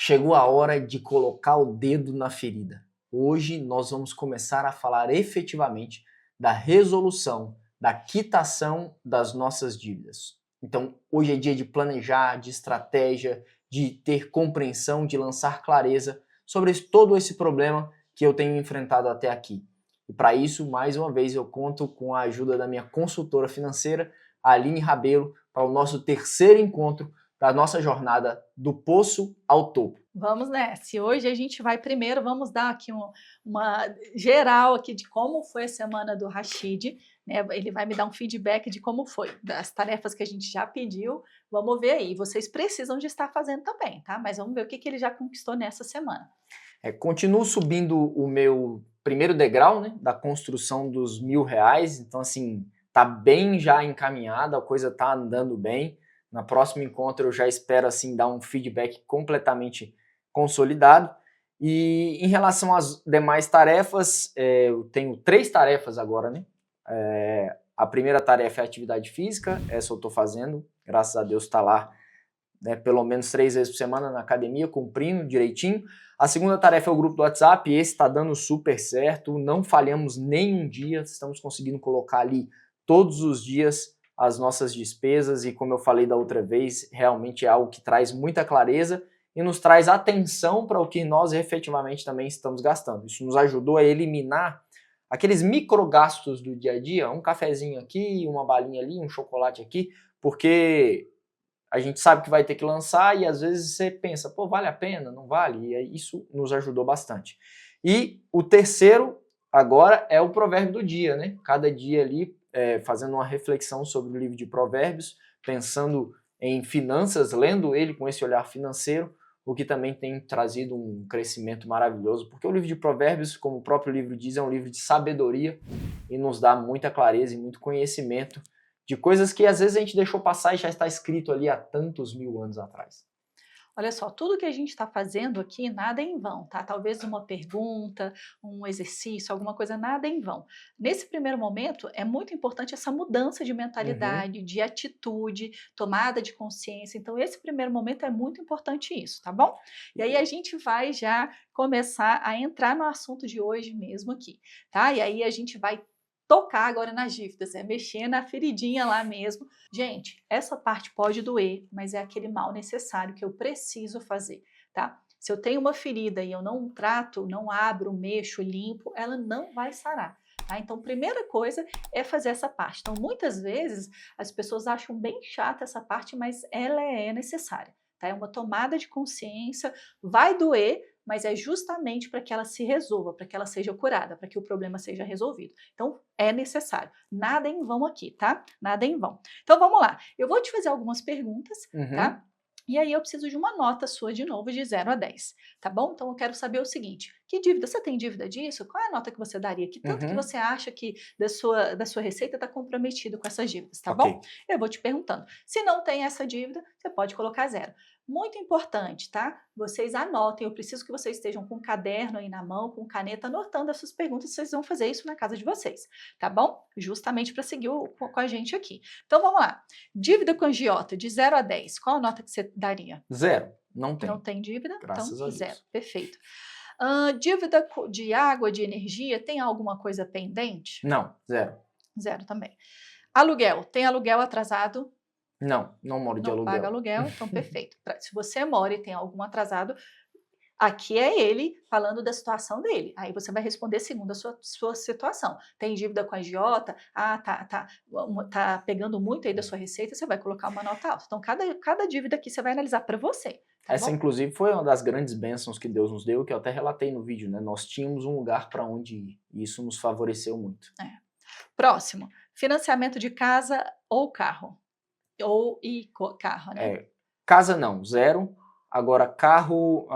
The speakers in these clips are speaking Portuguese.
Chegou a hora de colocar o dedo na ferida. Hoje nós vamos começar a falar efetivamente da resolução, da quitação das nossas dívidas. Então, hoje é dia de planejar, de estratégia, de ter compreensão, de lançar clareza sobre todo esse problema que eu tenho enfrentado até aqui. E para isso, mais uma vez, eu conto com a ajuda da minha consultora financeira, a Aline Rabelo, para o nosso terceiro encontro da nossa jornada do poço ao topo. Vamos nessa. Hoje a gente vai primeiro, vamos dar aqui uma geral aqui de como foi a semana do Rashid, né? Ele vai me dar um feedback de como foi, das tarefas que a gente já pediu. Vamos ver aí. Vocês precisam de estar fazendo também, tá? Mas vamos ver o que ele já conquistou nessa semana. Continuo subindo o meu primeiro degrau, né, da construção dos R$ 1.000. Então, assim, tá bem já encaminhada, a coisa tá andando bem. Na próximo encontro eu já espero assim dar um feedback completamente consolidado. E em relação às demais tarefas, eu tenho 3 tarefas agora, né? A primeira tarefa é a atividade física, essa eu estou fazendo, graças a Deus está lá, né, pelo menos 3 vezes por semana na academia, cumprindo direitinho. A segunda tarefa é o grupo do WhatsApp, esse está dando super certo, não falhamos nenhum dia, estamos conseguindo colocar ali todos os dias as nossas despesas e, como eu falei da outra vez, realmente é algo que traz muita clareza e nos traz atenção para o que nós efetivamente também estamos gastando. Isso nos ajudou a eliminar aqueles microgastos do dia a dia, um cafezinho aqui, uma balinha ali, um chocolate aqui, porque a gente sabe que vai ter que lançar e às vezes você pensa, pô, vale a pena? Não vale? E isso nos ajudou bastante. E o terceiro agora é o provérbio do dia, né? Cada dia ali fazendo uma reflexão sobre o livro de provérbios, pensando em finanças, lendo ele com esse olhar financeiro, o que também tem trazido um crescimento maravilhoso, porque o livro de provérbios, como o próprio livro diz, é um livro de sabedoria e nos dá muita clareza e muito conhecimento de coisas que às vezes a gente deixou passar e já está escrito ali há tantos mil anos atrás. Olha só, tudo que a gente está fazendo aqui, nada é em vão, tá? Talvez uma pergunta, um exercício, alguma coisa, nada é em vão. Nesse primeiro momento, é muito importante essa mudança de mentalidade, de atitude, tomada de consciência. Então, esse primeiro momento é muito importante isso, tá bom? E aí a gente vai já começar a entrar no assunto de hoje mesmo aqui, tá? E aí a gente vai tocar agora nas dívidas, mexer na feridinha lá mesmo. Gente, essa parte pode doer, mas é aquele mal necessário que eu preciso fazer, tá? Se eu tenho uma ferida e eu não trato, não abro, mexo, limpo, ela não vai sarar. Tá? Então, primeira coisa é fazer essa parte. Então, muitas vezes as pessoas acham bem chata essa parte, mas ela é necessária. Tá? É uma tomada de consciência, vai doer, mas é justamente para que ela se resolva, para que ela seja curada, para que o problema seja resolvido. Então, é necessário. Nada em vão aqui, tá? Nada em vão. Então, vamos lá. Eu vou te fazer algumas perguntas, tá? E aí eu preciso de uma nota sua de novo de 0 a 10, tá bom? Então eu quero saber o seguinte, que dívida? Você tem dívida disso? Qual é a nota que você daria? Que tanto que você acha que da sua receita está comprometido com essas dívidas, tá bom? Eu vou te perguntando. Se não tem essa dívida, você pode colocar 0. Muito importante, tá? Vocês anotem, eu preciso que vocês estejam com um caderno aí na mão, com caneta, anotando essas perguntas, vocês vão fazer isso na casa de vocês, tá bom? Justamente para seguir com a gente aqui. Então vamos lá. Dívida com agiota de 0 a 10, qual a nota que você daria? 0, não tem. Não tem dívida? Graças Então, a Deus. 0, perfeito. Dívida de água, de energia, tem alguma coisa pendente? Não, 0. 0 também. Aluguel, tem aluguel atrasado? Não moro de Não paga aluguel. aluguel, então perfeito. Se você mora e tem algum atrasado, aqui é ele falando da situação dele. Aí você vai responder segundo a sua situação. Tem dívida com a agiota? Ah, tá pegando muito aí da sua receita, você vai colocar uma nota alta. Então, cada dívida aqui você vai analisar para você. Tá Essa, bom? inclusive, foi uma das grandes bênçãos que Deus nos deu, que eu até relatei no vídeo, né? Nós tínhamos um lugar para onde ir, e isso nos favoreceu muito. Próximo, financiamento de casa ou carro? Carro, né? Casa não, 0. Agora,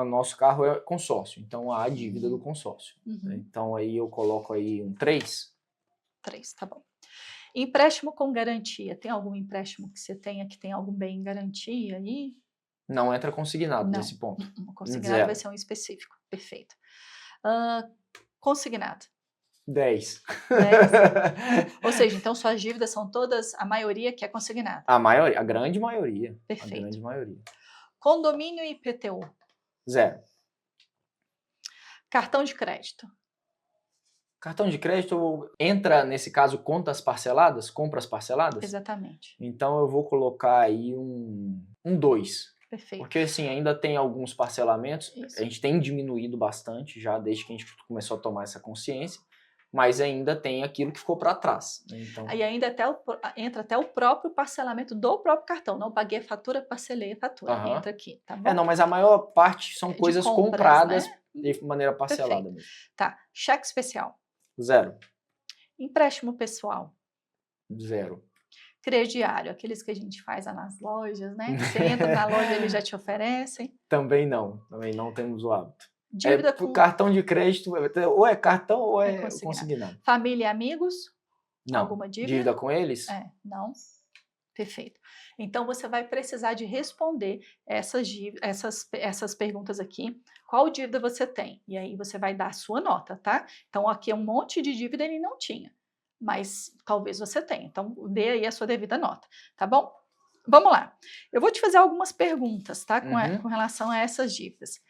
nosso carro é consórcio, então há a dívida do consórcio. Então aí eu coloco aí um 3. 3, tá bom. Empréstimo com garantia. Tem algum empréstimo que você tenha que tem algum bem em garantia aí? Não entra consignado Não. nesse ponto. Consignado 0. vai ser um específico. Perfeito. Consignado. 10. 10. Ou seja, então suas dívidas são todas, a maioria que é consignado. A grande maioria. Perfeito. A grande maioria. Condomínio e IPTU. Zero. Cartão de crédito. Cartão de crédito entra, nesse caso, contas parceladas, compras parceladas? Exatamente. Então eu vou colocar aí um 2. Perfeito. Porque assim, ainda tem alguns parcelamentos, Isso. a gente tem diminuído bastante já desde que a gente começou a tomar essa consciência, mas ainda tem aquilo que ficou para trás. Então, Aí ainda entra até o próprio parcelamento do próprio cartão. Não paguei a fatura, parcelei a fatura. Aham. Entra aqui, tá bom? não, mas a maior parte são De coisas compras, compradas né? de maneira parcelada Perfeito. mesmo. Tá. Cheque especial. Zero. Empréstimo pessoal. Zero. Crediário, aqueles que a gente faz lá nas lojas, né? Você entra na loja, eles já te oferecem. Também não temos o hábito. Dívida com Cartão de crédito, ou é cartão ou é consignado. consignado. Família e amigos? Não. Alguma dívida? Dívida com eles? Não. Perfeito. Então você vai precisar de responder essas perguntas aqui. Qual dívida você tem? E aí você vai dar a sua nota, tá? Então aqui é um monte de dívida ele não tinha, mas talvez você tenha. Então dê aí a sua devida nota, tá bom? Vamos lá. Eu vou te fazer algumas perguntas, tá? Com relação a essas dívidas.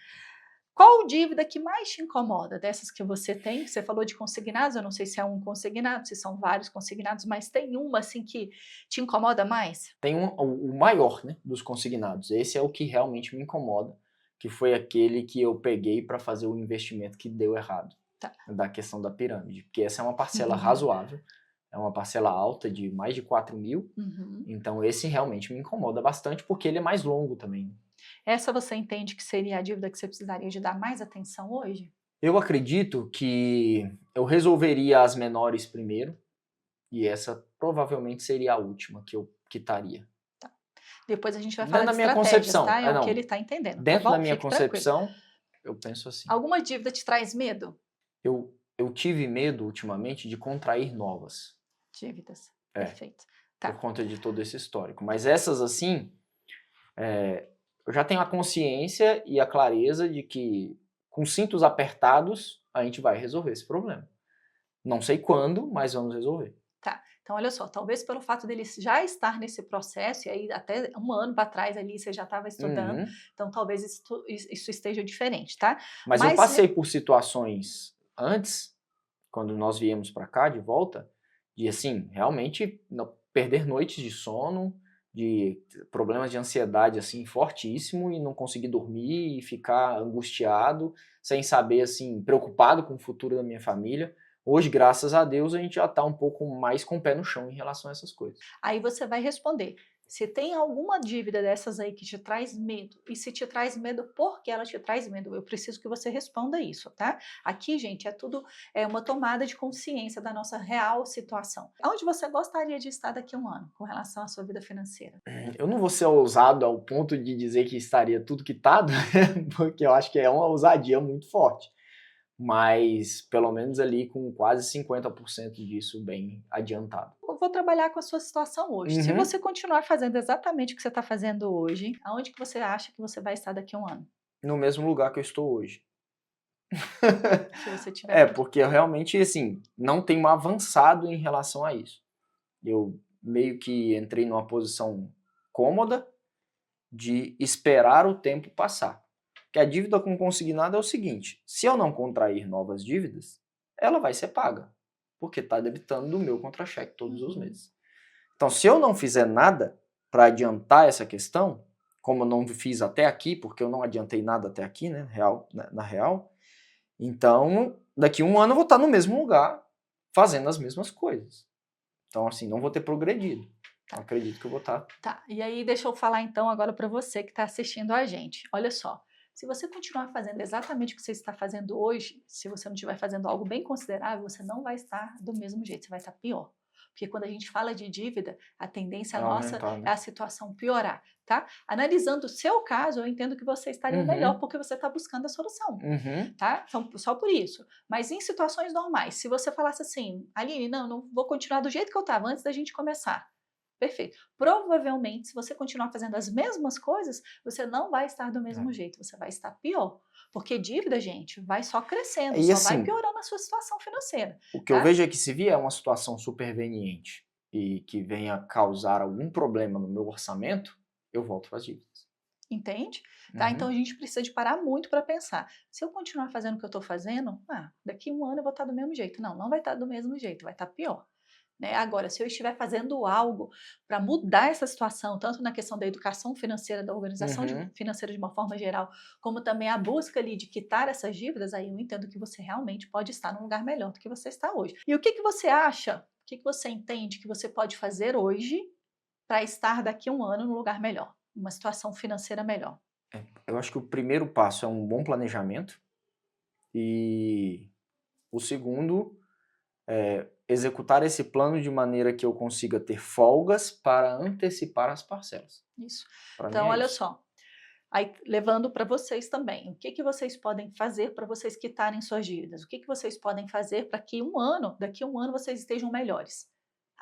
Qual dívida que mais te incomoda dessas que você tem? Você falou de consignados, eu não sei se é um consignado, se são vários consignados, mas tem uma assim que te incomoda mais? Tem o maior, né, dos consignados. Esse é o que realmente me incomoda, que foi aquele que eu peguei para fazer o investimento que deu errado, Tá. da questão da pirâmide. Porque essa é uma parcela razoável, é uma parcela alta de mais de 4 mil, então esse realmente me incomoda bastante porque ele é mais longo também. Essa você entende que seria a dívida que você precisaria de dar mais atenção hoje? Eu acredito que eu resolveria as menores primeiro, e essa provavelmente seria a última que eu quitaria. Tá. Depois a gente vai Dentro falar da de minha estratégias, concepção, tá? É o não. que ele está entendendo, Dentro tá bom? da minha Fique tranquilo. concepção, eu penso assim. Alguma dívida te traz medo? Eu tive medo ultimamente de contrair novas. Dívidas. É. Perfeito. Tá. Por conta de todo esse histórico. Mas essas assim, eu já tenho a consciência e a clareza de que com cintos apertados a gente vai resolver esse problema. Não sei quando, mas vamos resolver. Tá. Então, olha só, talvez pelo fato dele já estar nesse processo, e aí até um ano para trás ali você já estava estudando, então talvez isso esteja diferente, tá? Mas eu passei por situações antes, quando nós viemos para cá de volta, de assim, realmente perder noites de sono, de problemas de ansiedade assim fortíssimo e não conseguir dormir e ficar angustiado, sem saber assim, preocupado com o futuro da minha família. Hoje, graças a Deus, a gente já está um pouco mais com o pé no chão em relação a essas coisas. Aí você vai responder. Se tem alguma dívida dessas aí que te traz medo, e se te traz medo, por que ela te traz medo? Eu preciso que você responda isso, tá? Aqui, gente, é tudo uma tomada de consciência da nossa real situação. Onde você gostaria de estar daqui a um ano com relação à sua vida financeira? Eu não vou ser ousado ao ponto de dizer que estaria tudo quitado, porque eu acho que é uma ousadia muito forte. Mas pelo menos ali com quase 50% disso bem adiantado. Eu vou trabalhar com a sua situação hoje. Se você continuar fazendo exatamente o que você está fazendo hoje, aonde que você acha que você vai estar daqui a um ano? No mesmo lugar que eu estou hoje. Se você tiver... porque eu realmente, assim, não tenho avançado em relação a isso. Eu meio que entrei numa posição cômoda de esperar o tempo passar. Que a dívida com consignado é o seguinte, se eu não contrair novas dívidas, ela vai ser paga, porque está debitando do meu contra-cheque todos os meses. Então, se eu não fizer nada para adiantar essa questão, como eu não fiz até aqui, porque eu não adiantei nada até aqui, né, na real, então, daqui a um ano eu vou estar no mesmo lugar, fazendo as mesmas coisas. Então, assim, não vou ter progredido. Tá. Acredito que eu vou estar. Tá, e aí deixa eu falar então agora para você que está assistindo a gente. Olha só, se você continuar fazendo exatamente o que você está fazendo hoje, se você não estiver fazendo algo bem considerável, você não vai estar do mesmo jeito, você vai estar pior. Porque quando a gente fala de dívida, a tendência nossa é a situação piorar, tá? Analisando o seu caso, eu entendo que você estaria melhor porque você está buscando a solução, tá? Então, só por isso. Mas em situações normais, se você falasse assim, Aline, não vou continuar do jeito que eu estava antes da gente começar. Perfeito. Provavelmente, se você continuar fazendo as mesmas coisas, você não vai estar do mesmo jeito, você vai estar pior. Porque dívida, gente, vai só crescendo, e só assim, vai piorando a sua situação financeira. O que eu vejo é que se vier uma situação superveniente e que venha causar algum problema no meu orçamento, eu volto para as dívidas. Entende? Tá? Então a gente precisa de parar muito para pensar. Se eu continuar fazendo o que eu estou fazendo, daqui 1 ano eu vou estar do mesmo jeito. Não, não vai estar do mesmo jeito, vai estar pior. Né? Agora, se eu estiver fazendo algo para mudar essa situação, tanto na questão da educação financeira, da organização financeira de uma forma geral, como também a busca ali de quitar essas dívidas, aí eu entendo que você realmente pode estar num lugar melhor do que você está hoje. E o que você acha, o que você entende que você pode fazer hoje para estar daqui a 1 ano num lugar melhor, numa situação financeira melhor? Eu acho que o primeiro passo é um bom planejamento e o segundo é executar esse plano de maneira que eu consiga ter folgas para antecipar as parcelas. Isso. Pra mim Então, é olha isso. só, aí levando para vocês também, o que vocês podem fazer para vocês quitarem suas dívidas? O que vocês podem fazer para que daqui a um ano vocês estejam melhores?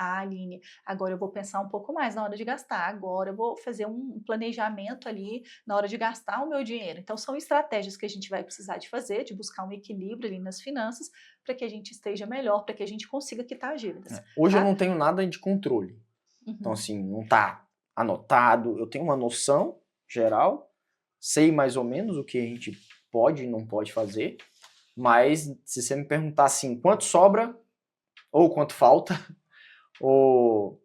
Aline, agora eu vou pensar um pouco mais na hora de gastar, agora eu vou fazer um planejamento ali na hora de gastar o meu dinheiro. Então, são estratégias que a gente vai precisar de fazer, de buscar um equilíbrio ali nas finanças, para que a gente esteja melhor, para que a gente consiga quitar as dívidas. Hoje tá? eu não tenho nada de controle. Então, assim, não tá anotado. Eu tenho uma noção geral, sei mais ou menos o que a gente pode e não pode fazer, mas se você me perguntar assim, quanto sobra ou quanto falta, ou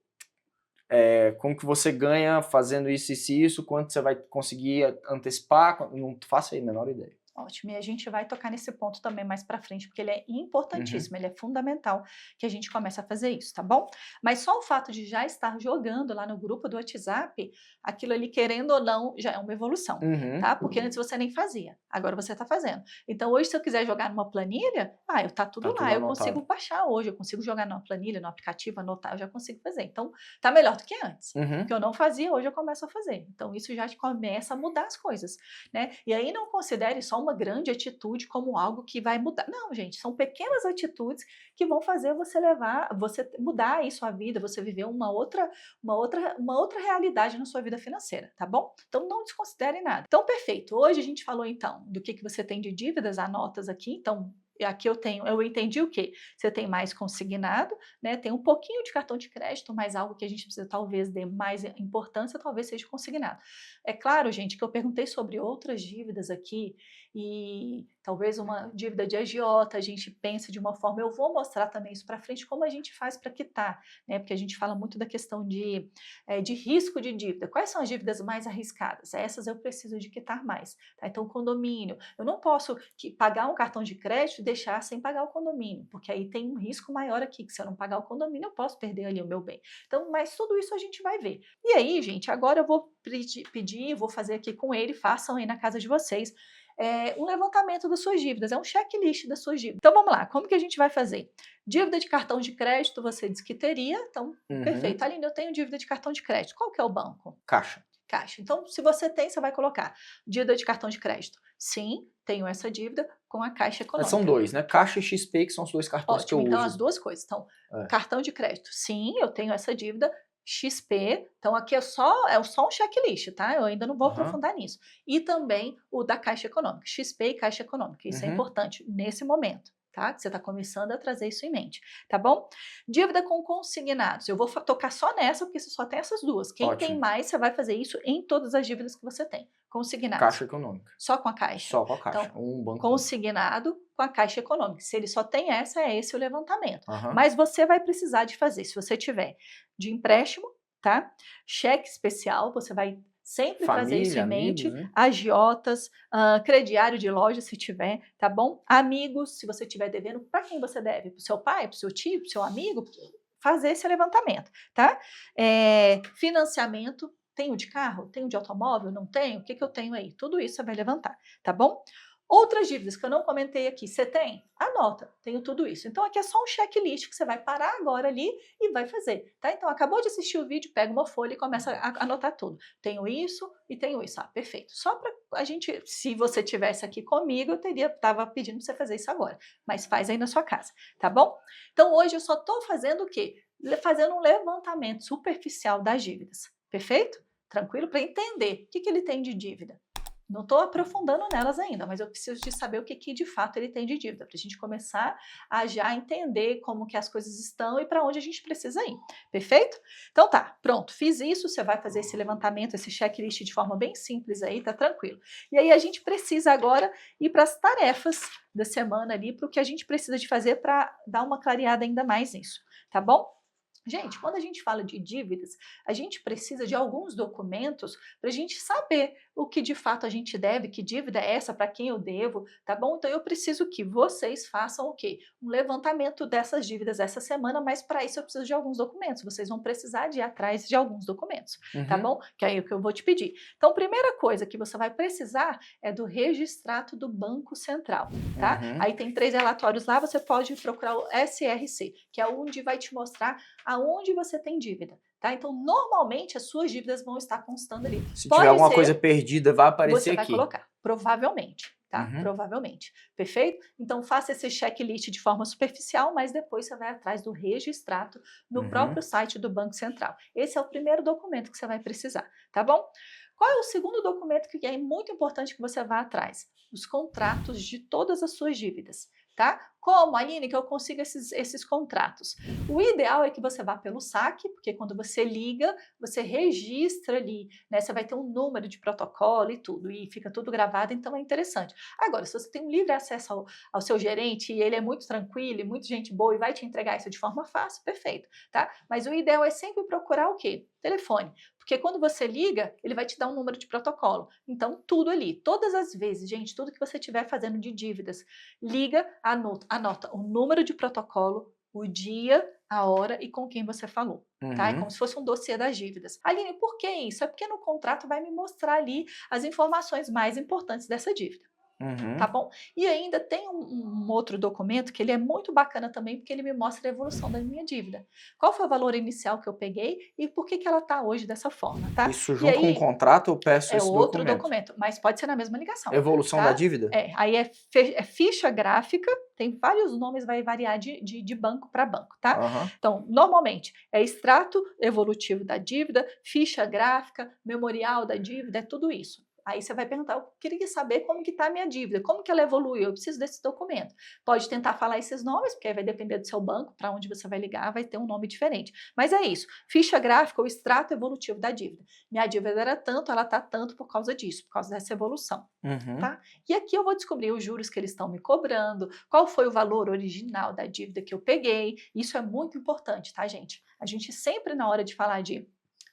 como que você ganha fazendo isso e isso, quanto você vai conseguir antecipar, não faço aí a menor ideia. Ótimo, e a gente vai tocar nesse ponto também mais para frente, porque ele é importantíssimo, ele é fundamental que a gente comece a fazer isso, tá bom? Mas só o fato de já estar jogando lá no grupo do WhatsApp, aquilo ali, querendo ou não, já é uma evolução, tá? Porque antes você nem fazia, agora você está fazendo. Então hoje, se eu quiser jogar numa planilha, tá tudo lá, eu consigo baixar hoje, eu consigo jogar numa planilha, no aplicativo, anotar, eu já consigo fazer. Então tá melhor do que antes. O que eu não fazia, hoje eu começo a fazer. Então isso já começa a mudar as coisas, né? E aí não considere só uma grande atitude como algo que vai mudar. Não, gente, são pequenas atitudes que vão fazer você mudar aí sua vida, você viver uma outra realidade na sua vida financeira, tá bom? Então não desconsidere nada. Então, perfeito. Hoje a gente falou então do que você tem de dívidas, anotas aqui, então aqui eu entendi o quê? Você tem mais consignado, né? Tem um pouquinho de cartão de crédito, mas algo que a gente precisa talvez dê mais importância, talvez seja consignado. É claro, gente, que eu perguntei sobre outras dívidas aqui e talvez uma dívida de agiota, a gente pensa de uma forma, eu vou mostrar também isso para frente, como a gente faz para quitar, né? Porque a gente fala muito da questão de risco de dívida. Quais são as dívidas mais arriscadas? Essas eu preciso de quitar mais, tá? Então, condomínio. Eu não posso pagar um cartão de crédito e deixar sem pagar o condomínio, porque aí tem um risco maior aqui, que se eu não pagar o condomínio, eu posso perder ali o meu bem. Então, mas tudo isso a gente vai ver. E aí, gente, agora eu vou pedir, vou fazer aqui com ele, façam aí na casa de vocês, um levantamento das suas dívidas, é um checklist das suas dívidas. Então, vamos lá, como que a gente vai fazer? Dívida de cartão de crédito, você disse que teria, então, perfeito. Aline, eu tenho dívida de cartão de crédito. Qual que é o banco? Caixa. Então, se você tem, você vai colocar dívida de cartão de crédito. Sim, tenho essa dívida com a Caixa Econômica. São dois, né? Caixa e XP, que são os dois cartões que eu uso. Então, as duas coisas. Então, cartão de crédito, sim, eu tenho essa dívida. XP, então aqui é só um checklist, tá? Eu ainda não vou aprofundar nisso. E também o da Caixa Econômica, XP e Caixa Econômica. Isso é importante nesse momento, tá? Que você está começando a trazer isso em mente, tá bom? Dívida com consignados. Eu vou tocar só nessa, porque você só tem essas duas. Quem tem mais, você vai fazer isso em todas as dívidas que você tem. Consignados. Caixa Econômica. Só com a Caixa? Só com a Caixa. Então, consignado com a Caixa Econômica. Se ele só tem essa, é esse o levantamento. Mas você vai precisar de fazer, se você tiver de empréstimo, tá? Cheque especial, você vai sempre trazer isso em mente, amigos, né? Agiotas, crediário de loja, se tiver, tá bom? Amigos, se você estiver devendo, para quem você deve? Para o seu pai, para o seu tio, para o seu amigo? Fazer esse levantamento, tá? Financiamento, tenho de carro? Tenho de automóvel? Não tenho? O que eu tenho aí? Tudo isso você vai levantar, tá bom? Outras dívidas que eu não comentei aqui, você tem? Anota, tenho tudo isso. Então, aqui é só um checklist que você vai parar agora ali e vai fazer, tá? Então, acabou de assistir o vídeo, pega uma folha e começa a anotar tudo. Tenho isso e tenho isso. Perfeito. Só para a gente, se você tivesse aqui comigo, estava pedindo para você fazer isso agora. Mas faz aí na sua casa, tá bom? Então, hoje eu só estou fazendo o quê? Fazendo um levantamento superficial das dívidas. Perfeito? Tranquilo? Para entender o que ele tem de dívida. Não estou aprofundando nelas ainda, mas eu preciso de saber o que de fato ele tem de dívida, para a gente começar a já entender como que as coisas estão e para onde a gente precisa ir. Perfeito? Então tá, pronto, fiz isso, você vai fazer esse levantamento, esse checklist de forma bem simples aí, tá tranquilo. E aí a gente precisa agora ir para as tarefas da semana ali, para o que a gente precisa de fazer para dar uma clareada ainda mais nisso, tá bom? Gente, quando a gente fala de dívidas, a gente precisa de alguns documentos para a gente saber o que de fato a gente deve, que dívida é essa, para quem eu devo, tá bom? Então eu preciso que vocês façam o quê? Um levantamento dessas dívidas essa semana, mas para isso eu preciso de alguns documentos. Vocês vão precisar de ir atrás de alguns documentos, tá Uhum. bom? Que é o que eu vou te pedir. Então, primeira coisa que você vai precisar é do registrato do Banco Central, tá? Uhum. Aí tem 3 relatórios lá, você pode procurar o SRC, que é onde vai te mostrar aonde você tem dívida, tá? Então, normalmente as suas dívidas vão estar constando ali. Se tiver Pode alguma ser, coisa perdida, vai aparecer você vai aqui. colocar, provavelmente, tá? Uhum. Provavelmente. Perfeito? Então, faça esse checklist de forma superficial, mas depois você vai atrás do registrato no Uhum. próprio site do Banco Central. Esse é o primeiro documento que você vai precisar, tá bom? Qual é o segundo documento que é muito importante que você vá atrás? Os contratos de todas as suas dívidas, tá? Como, Aline, que eu consigo esses contratos? O ideal é que você vá pelo saque, porque quando você liga, você registra ali, né? Você vai ter um número de protocolo e tudo, e fica tudo gravado, então é interessante. Agora, se você tem um livre acesso ao seu gerente e ele é muito tranquilo e muito gente boa e vai te entregar isso de forma fácil, perfeito, tá? Mas o ideal é sempre procurar o quê? Telefone. Porque quando você liga, ele vai te dar um número de protocolo. Então, tudo ali, todas as vezes, gente, tudo que você estiver fazendo de dívidas, liga, anota o número de protocolo, o dia, a hora e com quem você falou. Tá? É como Uhum. se fosse um dossiê das dívidas. Aline, por que isso? É porque no contrato vai me mostrar ali as informações mais importantes dessa dívida. Tá Uhum. bom? E ainda tem um outro documento que ele é muito bacana também, porque ele me mostra a evolução da minha dívida. Qual foi o valor inicial que eu peguei e por que ela está hoje dessa forma, tá? Isso E junto com o aí contrato, eu peço é esse outro documento. documento, mas pode ser na mesma ligação, Evolução da tá? dívida? É, aí é ficha gráfica, tem vários nomes, vai variar de banco para banco, tá? Aham. Então, normalmente é extrato evolutivo da dívida, ficha gráfica, memorial da dívida, é tudo isso. Aí você vai perguntar, eu queria saber como que está a minha dívida, como que ela evoluiu, eu preciso desse documento. Pode tentar falar esses nomes, porque aí vai depender do seu banco, para onde você vai ligar, vai ter um nome diferente. Mas é isso, ficha gráfica ou extrato evolutivo da dívida. Minha dívida era tanto, ela está tanto por causa disso, por causa dessa evolução. Uhum. Tá? E aqui eu vou descobrir os juros que eles estão me cobrando, qual foi o valor original da dívida que eu peguei. Isso é muito importante, tá, gente? A gente sempre, na hora de falar de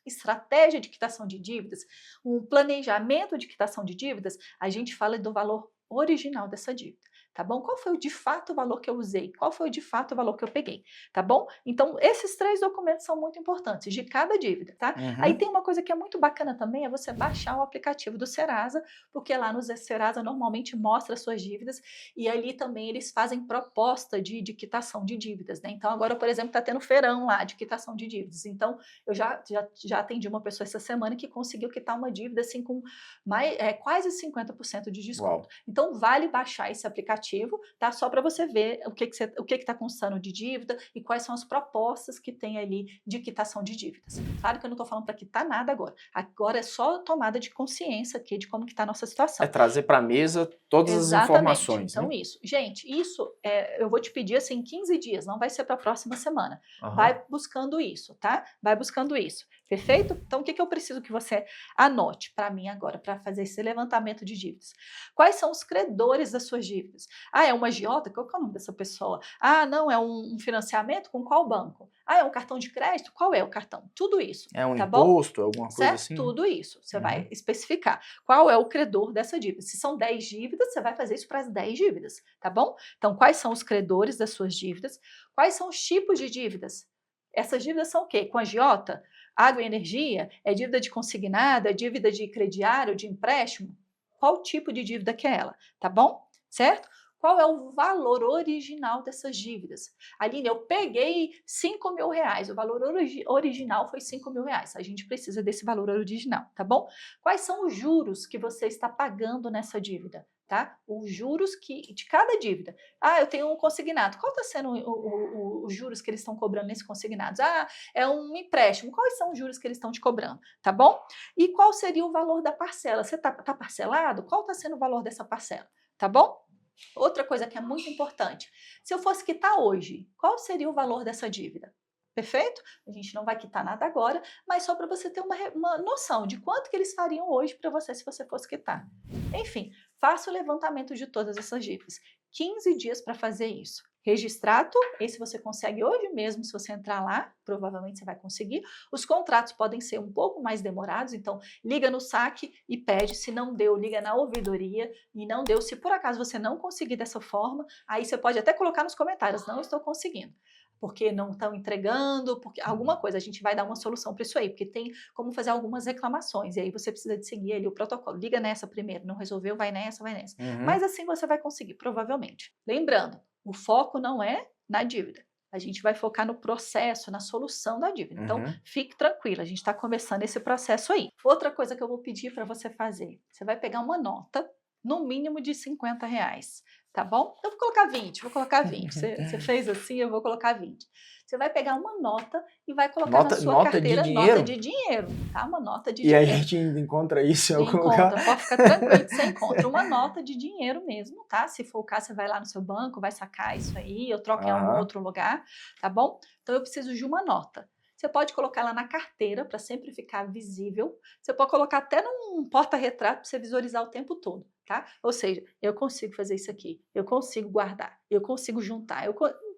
estratégia de quitação de dívidas, um planejamento de quitação de dívidas, a gente fala do valor original dessa dívida, tá bom? Qual foi o de fato o valor que eu usei? Qual foi o de fato o valor que eu peguei, tá bom? Então, esses 3 documentos são muito importantes de cada dívida, tá? Aí Uhum. tem uma coisa que é muito bacana também, é você baixar o aplicativo do Serasa, porque lá no Serasa normalmente mostra as suas dívidas e ali também eles fazem proposta de quitação de dívidas, né? Então, agora, por exemplo, está tendo feirão lá de quitação de dívidas. Então, eu já atendi uma pessoa essa semana que conseguiu quitar uma dívida assim com quase 50% de desconto. Uau. Então, vale baixar esse aplicativo, tá? Só para você ver o que está constando de dívida e quais são as propostas que tem ali de quitação de dívidas. Claro que eu não estou falando para quitar nada agora. Agora é só tomada de consciência aqui de como que está a nossa É situação. trazer para a mesa todas as Exatamente. informações, Então, né? isso. Gente, isso eu vou te pedir assim 15 dias, não vai ser para a próxima semana. Aham. Vai buscando isso, tá? Vai buscando isso. Perfeito? Então, o que eu preciso que você anote para mim agora, para fazer esse levantamento de dívidas? Quais são os credores das suas dívidas? Ah, é uma agiota? Qual que é o nome dessa pessoa? Ah, não, é um financiamento? Com qual banco? Ah, é um cartão de crédito? Qual é o cartão? Tudo isso, É um tá bom? imposto, alguma coisa Certo? assim? Tudo isso. Você vai Uhum. especificar qual é o credor dessa dívida. Se são 10 dívidas, você vai fazer isso para as 10 dívidas, tá bom? Então, quais são os credores das suas dívidas? Quais são os tipos de dívidas? Essas dívidas são o quê? Com agiota? Água e energia? É dívida de consignado? É dívida de crediário, de empréstimo? Qual tipo de dívida que é ela? Tá bom? Certo? Qual é o valor original dessas dívidas? Aline, eu peguei R$ 5.000, o valor original foi R$ 5.000. A gente precisa desse valor original, tá bom? Quais são os juros que você está pagando nessa dívida? tá? Os juros de cada dívida. Ah, eu tenho um consignado. Qual está sendo os juros que eles estão cobrando nesse consignado? Ah, é um empréstimo. Quais são os juros que eles estão te cobrando? Tá bom? E qual seria o valor da parcela? Você tá parcelado? Qual está sendo o valor dessa parcela? Tá bom? Outra coisa que é muito importante. Se eu fosse quitar hoje, qual seria o valor dessa dívida? Perfeito? A gente não vai quitar nada agora, mas só para você ter uma noção de quanto que eles fariam hoje para você se você fosse quitar. Enfim, faça o levantamento de todas essas dívidas. 15 dias para fazer isso. Registrato, esse você consegue hoje mesmo, se você entrar lá, provavelmente você vai conseguir. Os contratos podem ser um pouco mais demorados, então liga no saque e pede, se não deu, liga na ouvidoria e não deu. Se por acaso você não conseguir dessa forma, aí você pode até colocar nos comentários, não estou conseguindo. Porque não estão entregando, porque alguma coisa, a gente vai dar uma solução para isso aí, porque tem como fazer algumas reclamações, e aí você precisa de seguir ali o protocolo. Liga nessa primeiro, não resolveu, vai nessa, vai nessa. Mas assim você vai conseguir, provavelmente. Lembrando, o foco não é na dívida. A gente vai focar no processo, na solução da dívida. Então, fique tranquila, a gente está começando esse processo aí. Outra coisa que eu vou pedir para você fazer, você vai pegar uma nota, no mínimo de R$50, tá bom? Eu vou colocar 20, vou colocar 20. Você fez assim, eu vou colocar 20. Você vai pegar uma nota e vai colocar na sua carteira nota de dinheiro, tá? Uma nota de dinheiro. E aí a gente ainda encontra isso em algum lugar? Encontra, pode ficar tranquilo que você encontra uma nota de dinheiro mesmo, tá? Se for o caso, você vai lá no seu banco, vai sacar isso aí, eu troco em algum outro lugar, tá bom? Então eu preciso de uma nota. Você pode colocar ela na carteira para sempre ficar visível. Você pode colocar até num porta-retrato para você visualizar o tempo todo, tá? Ou seja, eu consigo fazer isso aqui, eu consigo guardar, eu consigo juntar,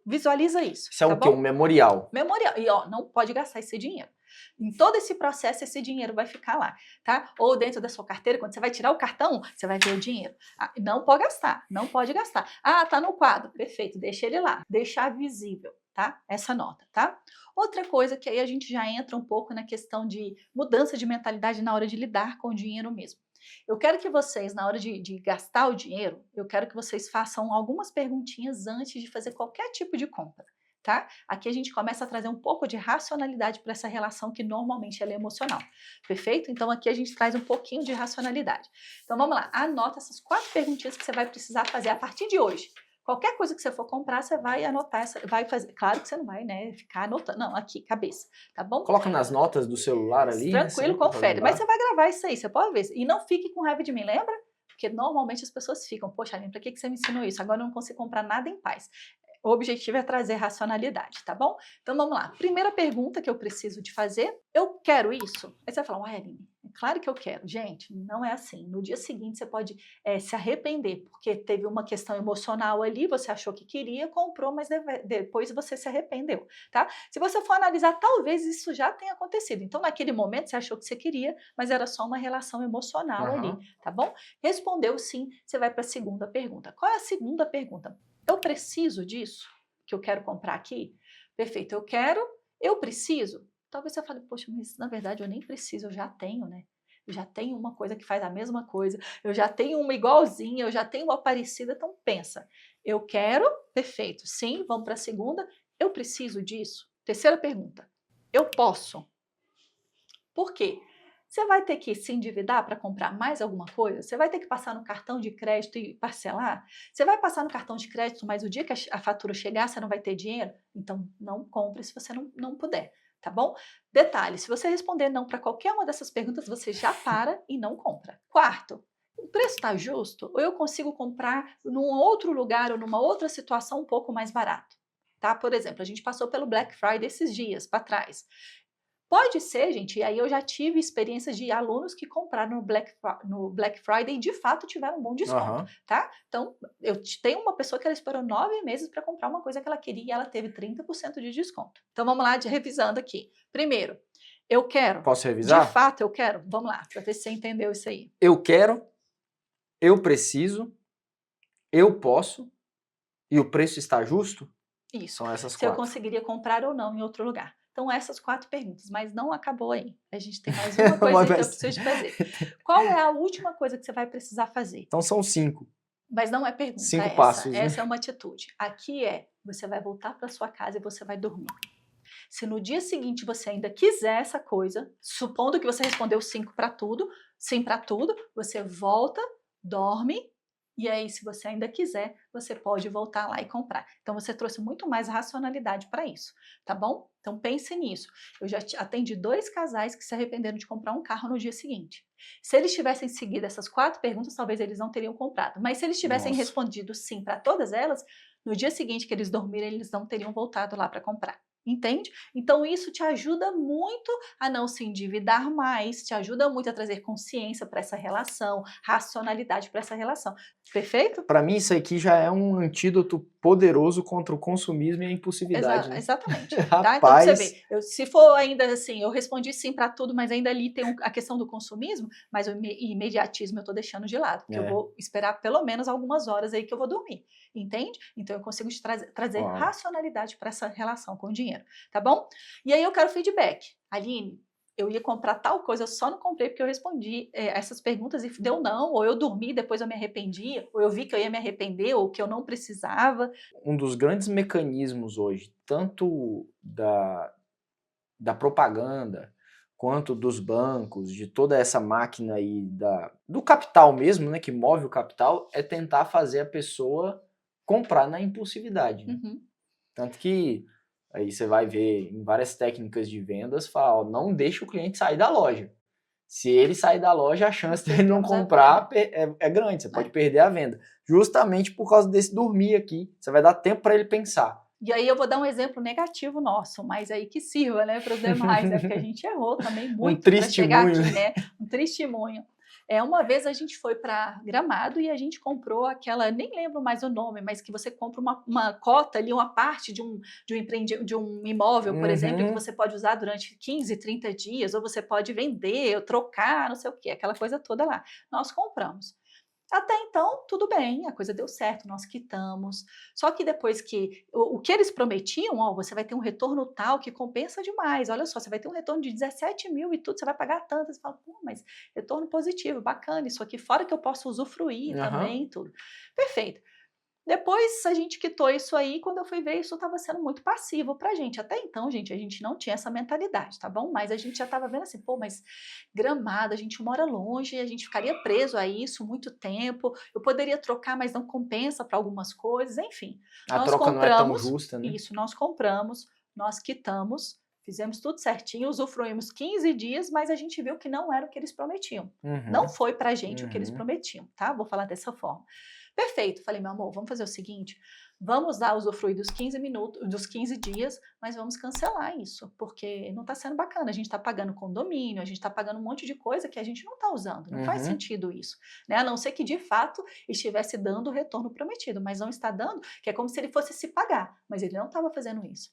visualiza isso. Isso é o quê? Um memorial. Memorial. E ó, não pode gastar esse dinheiro. Em todo esse processo, esse dinheiro vai ficar lá, tá? Ou dentro da sua carteira, quando você vai tirar o cartão, você vai ver o dinheiro. Ah, não pode gastar, não pode gastar. Ah, tá no quadro. Perfeito, deixa ele lá. Deixar visível, tá? Essa nota, tá? Outra coisa que aí a gente já entra um pouco na questão de mudança de mentalidade na hora de lidar com o dinheiro mesmo. Eu quero que vocês, na hora de gastar o dinheiro, eu quero que vocês façam algumas perguntinhas antes de fazer qualquer tipo de compra, tá? Aqui a gente começa a trazer um pouco de racionalidade para essa relação que normalmente ela é emocional, perfeito? Então aqui a gente traz um pouquinho de racionalidade. Então vamos lá, anota essas 4 perguntinhas que você vai precisar fazer a partir de hoje. Qualquer coisa que você for comprar, você vai anotar, vai fazer. Claro que você não vai, né, ficar anotando. Não, aqui, cabeça, tá bom? Coloca nas notas do celular ali. Tranquilo, confere. Mas você vai gravar isso aí, você pode ver. E não fique com raiva de mim, lembra? Porque normalmente as pessoas ficam, poxa, Aline, pra que você me ensinou isso? Agora eu não consigo comprar nada em paz. O objetivo é trazer racionalidade, tá bom? Então vamos lá. Primeira pergunta que eu preciso de fazer, eu quero isso? Aí você vai falar, uai, Aline, é claro que eu quero. Gente, não é assim. No dia seguinte você pode se arrepender, porque teve uma questão emocional ali, você achou que queria, comprou, mas depois você se arrependeu, tá? Se você for analisar, talvez isso já tenha acontecido. Então naquele momento você achou que você queria, mas era só uma relação emocional ali, tá bom? Respondeu sim, você vai para a segunda pergunta. Qual é a segunda pergunta? Eu preciso disso que eu quero comprar aqui? Perfeito, eu quero, eu preciso? Talvez você fale, poxa, mas na verdade eu nem preciso, eu já tenho, né? Eu já tenho uma coisa que faz a mesma coisa, eu já tenho uma igualzinha, eu já tenho uma parecida, então pensa. Eu quero, perfeito, sim, vamos para a segunda. Eu preciso disso? Terceira pergunta, eu posso? Por quê? Você vai ter que se endividar para comprar mais alguma coisa? Você vai ter que passar no cartão de crédito e parcelar? Você vai passar no cartão de crédito, mas o dia que a fatura chegar, você não vai ter dinheiro? Então, não compre se você não puder, tá bom? Detalhe, se você responder não para qualquer uma dessas perguntas, você já para e não compra. Quarto, o preço está justo? Ou eu consigo comprar num outro lugar ou numa outra situação um pouco mais barato? Tá? Por exemplo, a gente passou pelo Black Friday esses dias para trás. Pode ser, gente, e aí eu já tive experiências de alunos que compraram no Black Friday e de fato tiveram um bom desconto, tá? Então, eu tenho uma pessoa que ela esperou 9 meses para comprar uma coisa que ela queria e ela teve 30% de desconto. Então, vamos lá, revisando aqui. Primeiro, eu quero. Posso revisar? De fato, eu quero. Vamos lá, para ver se você entendeu isso aí. Eu quero, eu preciso, eu posso e o preço está justo? Isso. São essas 4. Se eu conseguiria comprar ou não em outro lugar. Então, essas 4 perguntas, mas não acabou aí. A gente tem mais uma coisa que eu preciso de fazer. Qual é a última coisa que você vai precisar fazer? Então, são 5. Mas não é pergunta, 5 passos, né? Essa é uma atitude. Aqui você vai voltar para sua casa e você vai dormir. Se no dia seguinte você ainda quiser essa coisa, supondo que você respondeu 5 para tudo, sim para tudo, você volta, dorme E aí, se você ainda quiser, você pode voltar lá e comprar. Então, você trouxe muito mais racionalidade para isso, tá bom? Então, pense nisso. Eu já atendi 2 casais que se arrependeram de comprar um carro no dia seguinte. Se eles tivessem seguido essas 4 perguntas, talvez eles não teriam comprado. Mas se eles tivessem Nossa. respondido sim para todas elas, no dia seguinte que eles dormirem, eles não teriam voltado lá para comprar. Entende? Então, isso te ajuda muito a não se endividar mais, te ajuda muito a trazer consciência para essa relação, racionalidade para essa relação. Perfeito? Para mim, isso aqui já é um antídoto poderoso contra o consumismo e a impulsividade, né? Exatamente. Tá? Então, pra você Rapaz, ver, se for ainda assim, eu respondi sim para tudo, mas ainda ali tem a questão do consumismo, mas o imediatismo eu estou deixando de lado, porque eu é, vou esperar pelo menos algumas horas aí que eu vou dormir, entende? Então, eu consigo trazer ó, racionalidade para essa relação com o dinheiro, tá bom? E aí eu quero feedback. Aline, eu ia comprar tal coisa, eu só não comprei porque eu respondi essas perguntas e deu não, ou eu dormi, depois eu me arrependi, ou eu vi que eu ia me arrepender, ou que eu não precisava. um dos grandes mecanismos hoje, tanto da propaganda, quanto dos bancos, de toda essa máquina aí do capital mesmo, né, que move o capital, é tentar fazer a pessoa comprar na impulsividade, né? Uhum. Tanto que aí você vai ver em várias técnicas de vendas, fala, ó, não deixa o cliente sair da loja. Se ele sair da loja, a chance dele não Perdemos a comprar venda. é grande, você pode É. perder a venda. Justamente por causa desse dormir aqui. Você vai dar tempo para ele pensar. E aí eu vou dar um exemplo negativo nosso, mas aí que sirva, né, para os demais, né, porque a gente errou também Um muito para chegar testemunho, aqui, né? né, um testemunho. Uma vez a gente foi para Gramado e a gente comprou aquela, nem lembro mais o nome, mas que você compra uma cota ali, uma parte de um imóvel, por exemplo, que Uhum. você pode usar durante 15, 30 dias, ou você pode vender, ou trocar, não sei o quê, aquela coisa toda lá. Nós compramos. Até então, tudo bem, a coisa deu certo, nós quitamos. Só que depois que o que eles prometiam, ó, você vai ter um retorno tal que compensa demais. Olha só, você vai ter um retorno de 17 mil e tudo, você vai pagar tanto. Você fala, pô, mas retorno positivo, bacana, isso aqui, fora que eu posso usufruir Aham. também, tudo. Perfeito. Depois a gente quitou isso aí, quando eu fui ver, isso estava sendo muito passivo pra gente. Até então, gente, a gente não tinha essa mentalidade, tá bom? Mas a gente já estava vendo assim, pô, mas Gramado, a gente mora longe, a gente ficaria preso a isso muito tempo. Eu poderia trocar, mas não compensa para algumas coisas, enfim. A Nós troca não é tão compramos, justa, né? isso, nós compramos, nós quitamos, fizemos tudo certinho, usufruímos 15 dias, mas a gente viu que não era o que eles prometiam. Não Uhum. foi pra gente o que eles Uhum. prometiam, tá? Vou falar dessa forma. Perfeito. Falei, meu amor, vamos fazer o seguinte: vamos lá usufruir dos 15 minutos, dos 15 dias, mas vamos cancelar isso, porque não está sendo bacana. A gente está pagando condomínio, a gente está pagando um monte de coisa que a gente não está usando. Não faz Uhum. sentido isso, né? A não ser que de fato estivesse dando o retorno prometido, mas não está dando, que é como se ele fosse se pagar, mas ele não estava fazendo isso.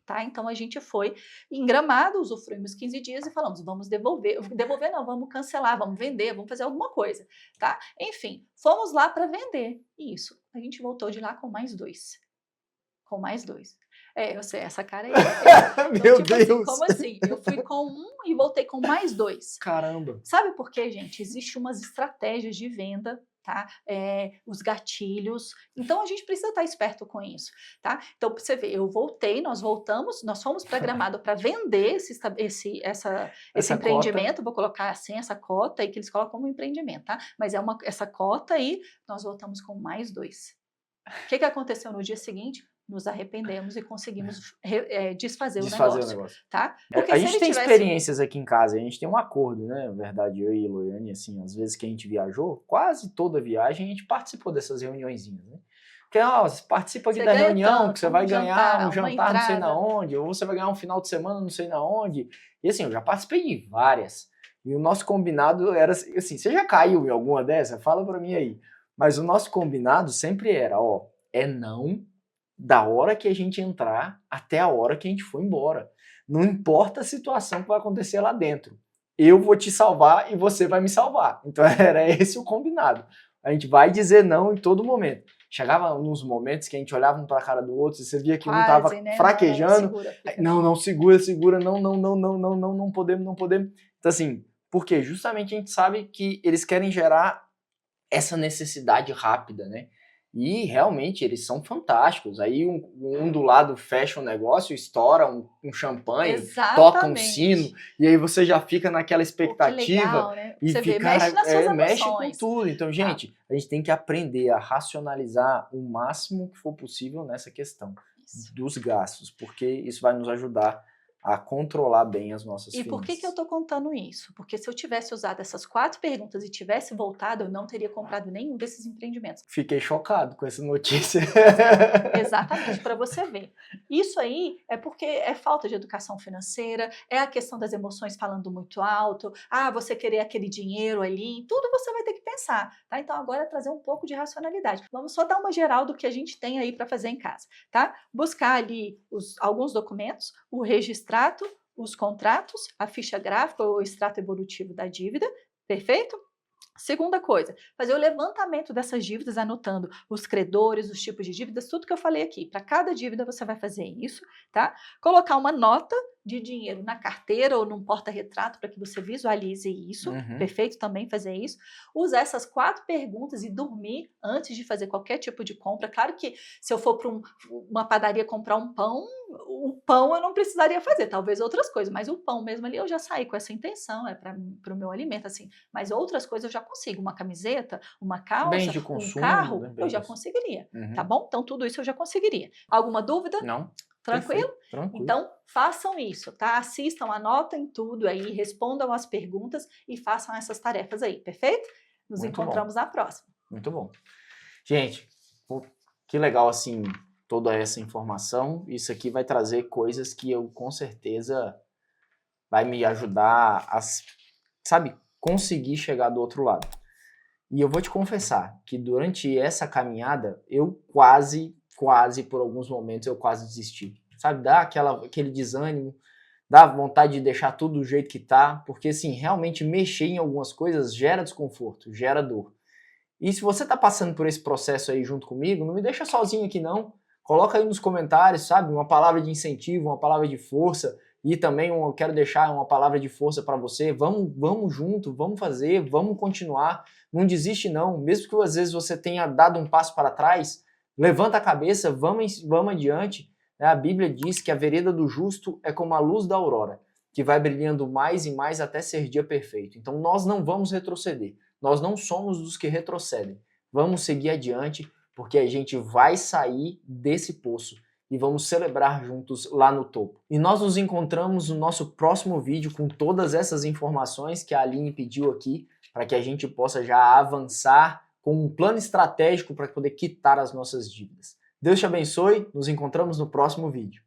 Tá? Então a gente foi em Gramado, usufruímos 15 dias e falamos, vamos devolver, devolver não, vamos cancelar, vamos vender, vamos fazer alguma coisa, tá? Enfim, fomos lá para vender. Isso, a gente voltou de lá com mais 2. Com mais 2. Eu sei, essa cara aí é feia. Então, Meu tipo assim, Deus! como assim? Eu fui com um e voltei com mais 2. Caramba! Sabe por quê, gente? Existem umas estratégias de venda, tá? Os gatilhos. Então a gente precisa estar esperto com isso, tá? Então, pra você ver, eu voltei, nós voltamos, nós fomos para Gramado para vender esse Essa cota. empreendimento. Vou colocar assim essa cota aí que eles colocam como empreendimento, tá? Mas essa cota aí, nós voltamos com mais 2. O que aconteceu no dia seguinte? Nos arrependemos e conseguimos desfazer o Desfazer o negócio, negócio. tá? Porque A se gente ele tem tivesse. experiências aqui em casa, a gente tem um acordo, né? Na verdade, eu e a Loiane, assim, às vezes que a gente viajou, quase toda viagem a gente participou dessas reuniõezinhas, né? Porque, ó, você participa aqui Você da ganha reunião, que tanto, você vai um ganhar um jantar, uma jantar não sei na entrada. onde, ou você vai ganhar um final de semana não sei na onde. E assim, eu já participei de várias. E o nosso combinado era assim, você já caiu em alguma dessas? Fala pra mim aí. Mas o nosso combinado sempre era, ó, é não da hora que a gente entrar até a hora que a gente for embora. Não importa a situação que vai acontecer lá dentro. Eu vou te salvar e você vai me salvar. Então era esse o combinado. A gente vai dizer não em todo momento. Chegava nos momentos que a gente olhava um para a cara do outro e você via que um Quase, tava né? Não, não, não, fraquejando. segura, fica Não, aqui. não, segura, segura, não, não, não, não, não, não, não podemos, não podemos. Então assim, por quê? Justamente a gente sabe que eles querem gerar essa necessidade rápida, né? E realmente eles são fantásticos. Aí um do lado fecha um negócio, estoura um champanhe, toca um sino, Exatamente. e aí você já fica naquela Pô, que expectativa legal, né? e Você vê, fica, mexe nas suas mexe com emoções, tudo. Então, tá? gente, a gente tem que aprender a racionalizar o máximo que for possível nessa questão Isso. dos gastos, porque isso vai nos ajudar a controlar bem as nossas E por que eu finanças. estou contando isso? Porque se eu tivesse usado essas 4 perguntas e tivesse voltado, eu não teria comprado nenhum desses empreendimentos. Fiquei chocado com essa notícia. Exatamente, para você ver. Isso aí é porque é falta de educação financeira, é a questão das emoções falando muito alto, você querer aquele dinheiro ali, tudo você vai ter que pensar, tá? Então agora é trazer um pouco de racionalidade. Vamos só dar uma geral do que a gente tem aí para fazer em casa, tá? Buscar ali alguns documentos, o registrato, os contratos, a ficha gráfica ou o extrato evolutivo da dívida, perfeito? Segunda coisa, fazer o levantamento dessas dívidas, anotando os credores, os tipos de dívidas, tudo que eu falei aqui. Para cada dívida você vai fazer isso, tá? Colocar uma nota de dinheiro na carteira ou num porta-retrato para que você visualize isso. Uhum. Perfeito também fazer isso. Usar essas 4 perguntas e dormir antes de fazer qualquer tipo de compra. Claro que se eu for para uma padaria comprar um pão, o pão eu não precisaria fazer, talvez outras coisas, mas o pão mesmo ali eu já saí com essa intenção, é para o meu alimento, assim. Mas outras coisas eu já consigo, uma camiseta, uma Bens calça, de um consumo, carro, né, eu já bens. conseguiria, tá Uhum. bom? Então tudo isso eu já conseguiria. Alguma dúvida? Não, Tranquilo? perfeito, tranquilo. Então façam isso, tá? Assistam, anotem tudo aí, respondam as perguntas e façam essas tarefas aí, perfeito? Nos Muito bom, encontramos na próxima. muito bom. Gente, pô, que legal assim toda essa informação. Isso aqui vai trazer coisas que eu com certeza vai me ajudar a, sabe, conseguir chegar do outro lado. E eu vou te confessar que durante essa caminhada eu quase por alguns momentos eu quase desisti. Sabe, dá aquele desânimo, dá vontade de deixar tudo do jeito que tá, porque assim, realmente mexer em algumas coisas gera desconforto, gera dor. E se você tá passando por esse processo aí junto comigo, não me deixa sozinho aqui não. Coloca aí nos comentários, sabe, uma palavra de incentivo, uma palavra de força, e também eu quero deixar uma palavra de força para você. Vamos junto, vamos fazer, vamos continuar. Não desiste não, mesmo que às vezes você tenha dado um passo para trás, levanta a cabeça, vamos adiante. A Bíblia diz que a vereda do justo é como a luz da aurora, que vai brilhando mais e mais até ser dia perfeito. Então nós não vamos retroceder. Nós não somos dos que retrocedem. Vamos seguir adiante, porque a gente vai sair desse poço e vamos celebrar juntos lá no topo. E nós nos encontramos no nosso próximo vídeo com todas essas informações que a Aline pediu aqui, para que a gente possa já avançar com um plano estratégico para poder quitar as nossas dívidas. Deus te abençoe, nos encontramos no próximo vídeo.